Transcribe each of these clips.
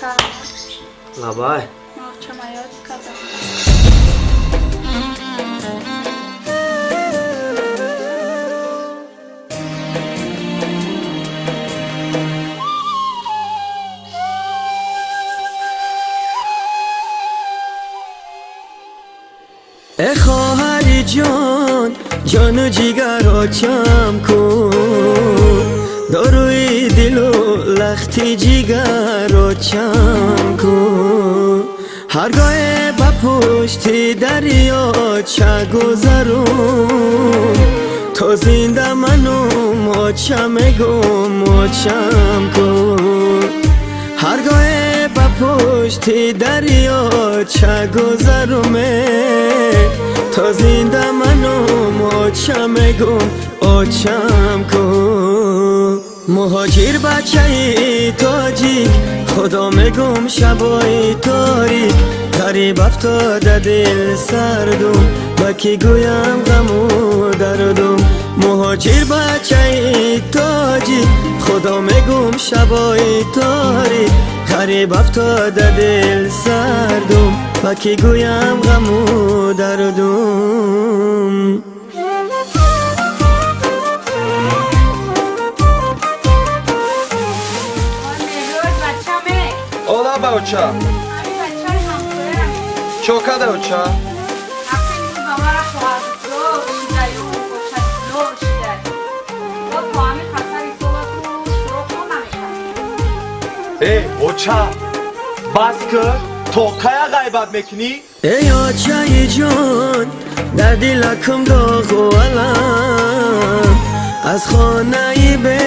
Labay. ای خواهری جان جان و جیگر آچم کن داروی دل و لختی جیگر آچم کن هرگاه با پشتی دریا چه گذرم تا زنده منو آچم گم آچم کن هرگاه با پشتی دریا چه گذرمه تا زنده منو آچم گم آچم کن مهاجر بچه تاجیک خدا میگم شبای تاریک غریب افتاده دل سردم با کی گویم غم و دردم مهاجر بچه تاجیک خدا میگم شبای تاریک غریب افتاده دل سردم با کی گویم غم و دردم Ola baucha. Choka da ucha. Ey ocha. Baskı tokaya gaybat mekini. ای آچه جان در دلکم داغ و علم از خانه به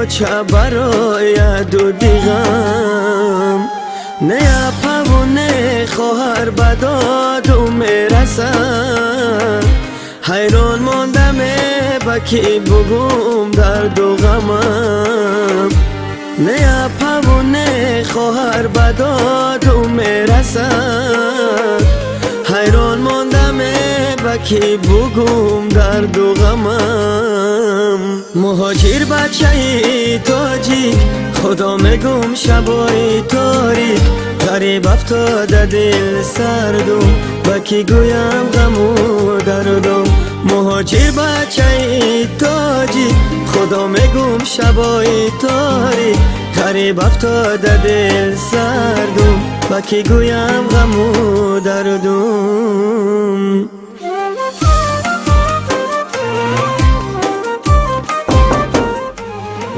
آچه برای دو دیغم نه پونه خواهر بدادو میرسم حیران ماندم با کی بگم درد و غمم نه پونه خواهر بدادو میرسم حیران ماندم با کی بگم درد و غمم مهاجر بچه تاجیک خدا میگم شبای تاریک غریب افتاده دل سردم با کی گویم غم و دردم مهاجر بچه تاجیک خدا میگم شبای تاریک غریب افتاده دل سردم با کی گویم غم و دردم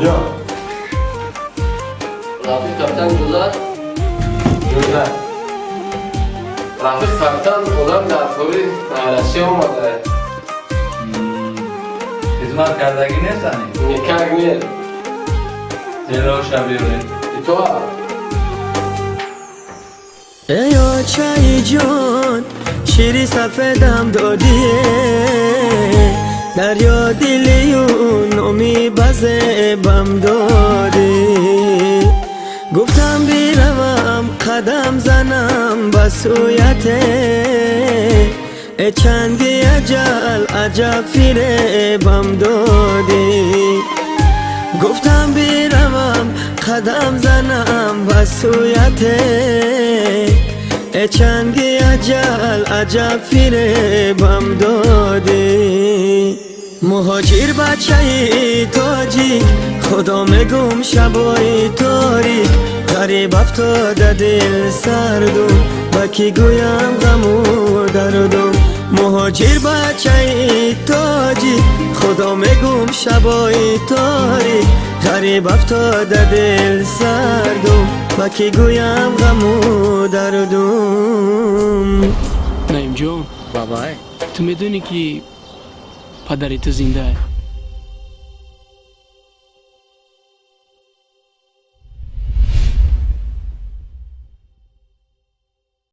Ya. Rafik kaptan güzel. Güzel. Rafik kaptan olan da kobi arasyon olmadı. Hizmet kardagi nesani? Nikah gniye. Zelo shabiyore. İtoa. ای آچه جان شیری سفیدم دادیه دریا دلیون امی بزه بم دادی گفتم بیروم قدم زنم بسویته ای چندی اجل عجب فیره بم دادی گفتم بیروم قدم زنم بسویته ای چندی اجل عجب فیره بم دادی مهاجر بچه تاجیک خدا میگم شبای تاریک غریب افتاده دل سردم با کی گویم غم و دردم مهاجر بچه تاجیک خدا میگم شبای تاریک غریب افتاده دل سردم با کی گویم غم و دردم نعیم جان بابای تو میدونی که پدری تو زنده ہے